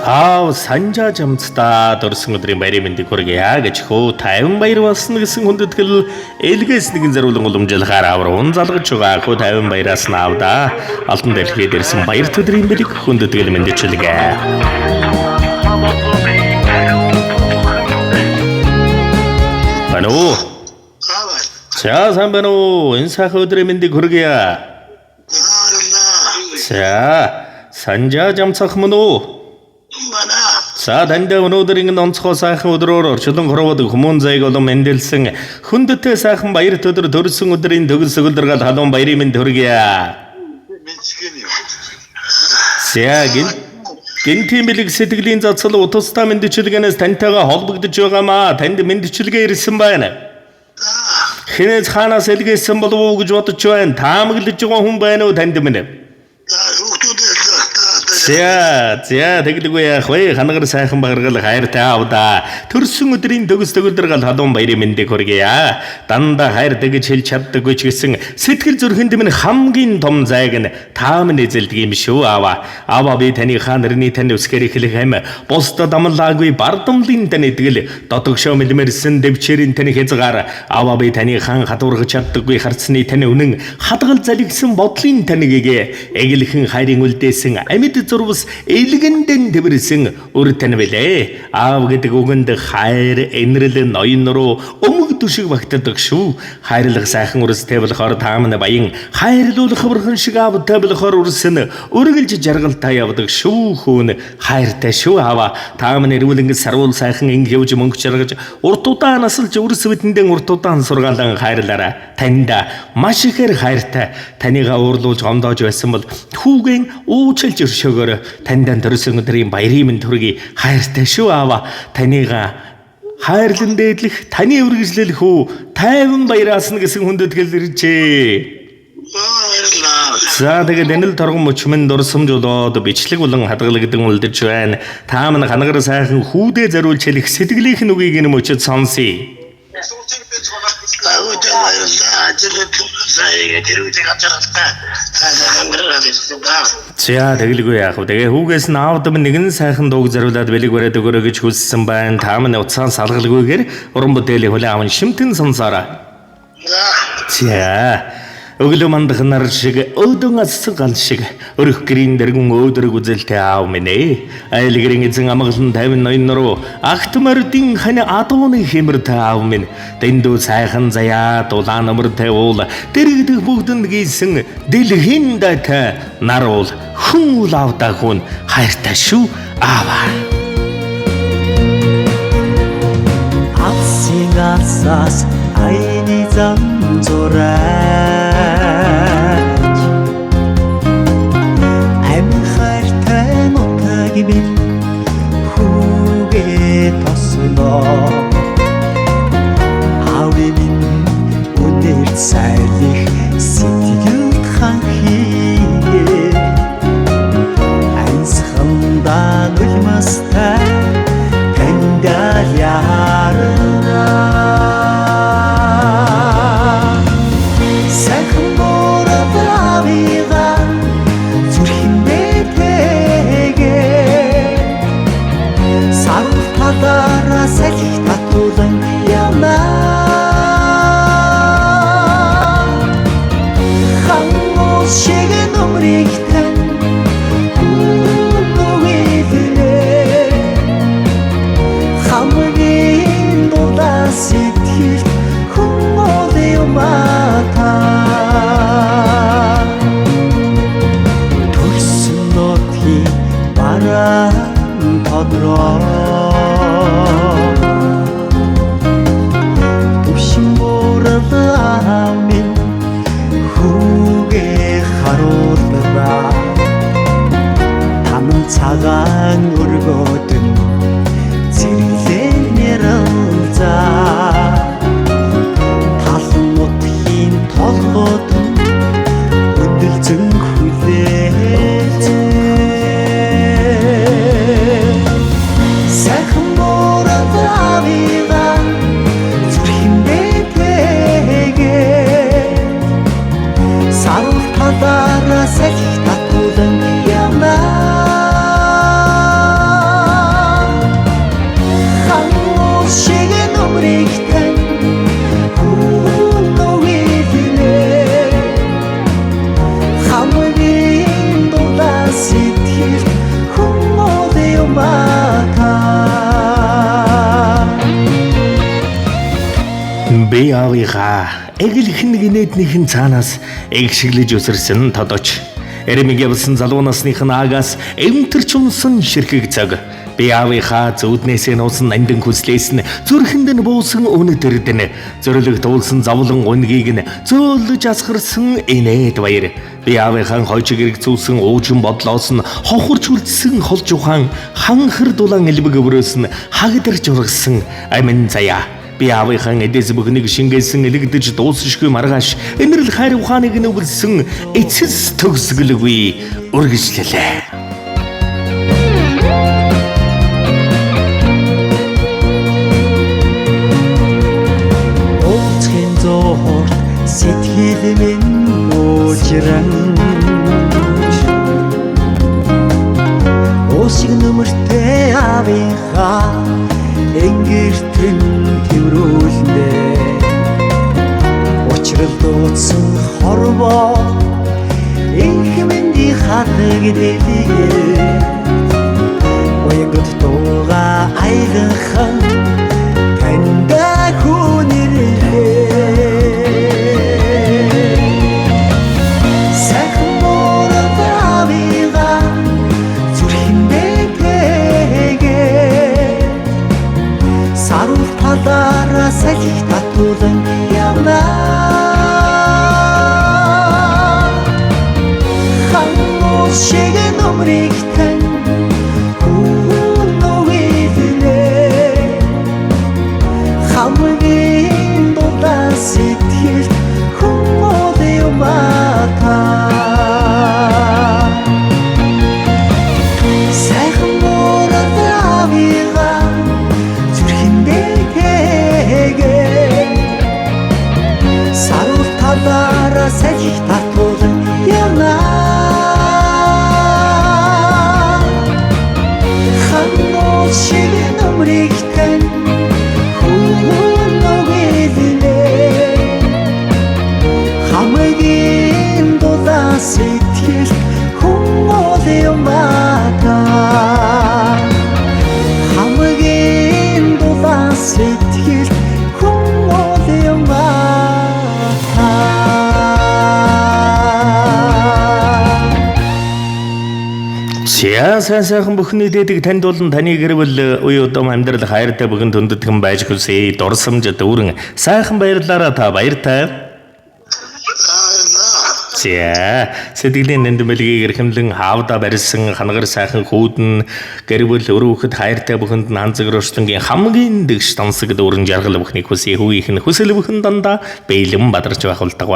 Санжаа жамцдаа дөрсөн өдрийн баярын мэндийг хүргье гэж хөө тайван баяр болсон гэсэн хүндэтгэл элгээс нэгэн зориулан уламжлахаар аврун залгаж байгаа хөө тайван баяраас наавда алтан дэлхийд ирсэн баяр төдрийн бэлэг хүндэтгэл мэндчилгээ. Бано. За самбано энэ сайхан өдрийн мэндийг хүргье. За санжаа жамцах мөн үү? За танд өнөөдрийн онцгой сайхан өдрөөр орчлон хорвоод хүмүүн зайг олон мэндэлсэн хүндтэй сайхан баяр төдөр төрсөн өдрийн төгс өглөргөл халуун баярын мэнд хүргье. Гинтийн бэлэг сэтгэлийн зацал утастай мэндчилгээнээс тантайгаа холбогдож байгаамаа танд мэндчилгээ ирсэн байна. Хинээс хаанаас илгээсэн болов уу гэж бодож байна. Таамаглаж байгаа хүн байна уу танд минь? За тэглгүй яах вэ? Ханагар сайхан багаргал хайртай аавда. Төрсөн өдрийн төгс төгөлдргал халуун баярын мэндийг хүргье. Дандаа хайртай гэж хэлж чаддаггүй ч гэсэн сэтгэл зүрхэнд минь хамгийн том зайг нь та минь эзэлдэг юм шүү аава. Аава би таны хаанарны тань үсгээр эхлэх юм. Бусдад амлаагүй бардамлын тань идгэл додогшоо мэлмэрсэн дэвчээрийн таны хязгаар аава би таны хаан хадуургаж чаддаггүй харцны таны үнэн хадгал залгисан бодлын танигээ эглэхэн хайрын үлдээсэн амьд зурвас элгэндэн тэмэрсэн өр тань билээ. Аав гэдэг үгэнд хайр энэрл ноён руу өмг түшиг багтдаг шүү. Хайрлах сайхан үрстэй болохоор таамна баян хайрлуулах хөрхөн шиг аавтай болохоор үрсэн өргөлж жаргалтай явдаг шүү хөөн хайртай шүү аава. Таамна эрүүлэн сарвул сайхан инг явж мөнгө жаргаж урт удаан насалж үрс битэндэн урт удаан сургаалan хайрлаараа танда маш ихээр хайртай танийгаа уурлуулж гомдоож байсан бол хүүгийн уучлж өршөөгөөр тандан төрсөн өдрийн баярын мэнд хүргэе. Хайртай шүү аава. Танийгаа хайрлан дээдлэх таны үргэлжлэл хүү тайван баяраас нь гэсэн хүндэтгэл иржээ. За тэгээд энэ л торгон мөчмөн дурсамжуулаад бичлэг болон хадгалагдсан үлдэж байна. Та мань ханагар сайхан хүүдээ зориулж хэлэх сэтгэлийнх нь үгийг нь мөчөд сонсъё. За тэгэлгүй яах вэ? Тэгээ хүүгээс нь аавдам нэгэн сайхан дууг зориулаад бэлэг бариад өгөрөө гэж хүссэн байна. Та мань уцаан салгалгүйгээр уран бүтээлийн хүлээн аван шимтэн сонсоорой. За өглөө мандах нар шиг өдөн ассан гал шиг өрөх гэрийн дэргэн өөдрөг үзэлтэй аав минь ээ. Айлгэрийн эзэн амгалан 58 руу агт мордын хань адууны хэмэртэй аав минь. Дэндүү сайхан заяа дулаан өмөртэй уул дэрэгдэх бүгдэнд гийсэн дэлхийн датай наруул хүн үл авдаа хүн хайртай шүү аава. Апсигасас айни замзураа хүүгээ тосноо аавын үнээр сайлих сэтгэл ханхие ансхандаа үлмастай тэндаа яарна сайхан бороо авига Дара салхи татуулан явнаа хангол шиг нөмрийг тань нүгэлээ хамгийн дулаа сэтгэл хүмүүд юмата төрсөн нотхи бараа тодроо цагаан өргөдөн зэрлэнээр алзаа талан нутгийн толгойд өндөлцөн хүлээж сайхан бороо авига зүрхэн бэтэгээ сарвал талаараа салхи татуулан явнаа аавынхаа эглэх нэгнийхэн цаанаас эгшиглэж өсөрсөн тодоч. Эремиг явсан залуу насных нь агаас эмтэрч унсан ширхэг цаг. Би аавынхаа зүуднээсээ нуусан нандин хүслээс нь зүрхэнд нь буусан өнөдөрд нь зөрлөг дуулсан завлан гунгийг нь зөөлөж асгарсан инээд баяр. Би аавынхаа хойчиг эрг зүүсэн уужин бодлоос нь хохорч үлдсэн холж ухаан ханхар дулаан элбэг өврөөс нь хагдарч ургасан амин заяа. Би аавынхаа эдээс бүхнийг шингээсэн элэгдэж дуусшгүй маргааш энэрл хайр ухааныг нүгэлсэн эцэс төгсгөлгүй үргэлжлэлээ. Сэтгэл минь уужран Уушиг нүмертэй аавынхаа энгэртэн тэрүүлнэ Учрал дуудсан хорвоо инх минь хатаг дэлгээ Уянгад дууга айганхан танда хүнэрлээ Салхи татуулан явна Хангуул шиг нөмрийг тань хүнөөлөө Хамгийн дулаан сэтгэл хүмүүд юмата Сайхан мөрөд авига зүрхэндээ Салхи татуулан явна Хангуул шиг нөмрийг тань хүнөөлөө Хамгийн дулаан сэтгэл хүмүүд юмата Хамгийн дулаан сэтгэл хүмүүд юмата Сайхан бүхний дэдэг танд болон таны гэрвэл уян удам амьдрал хайртай бүгэн дүндтгэн байж хүсье. Дурсамж дүүрэн сайхан баярлаараа та баяртай. Сэтгэлийн нэндмэлгийг эрхэмлэн хаавда барьсан хангар сайхан хүүдэн гэрвэл өрөөхөд хайртай бүхэнд нанзаг рөштөнгийн хамгийн дэгш тансаг дүүрэн жаргал бүхний хүсье хүйх нь хүсэл бүхэн дандаа бэлэн бадарч байх болдог.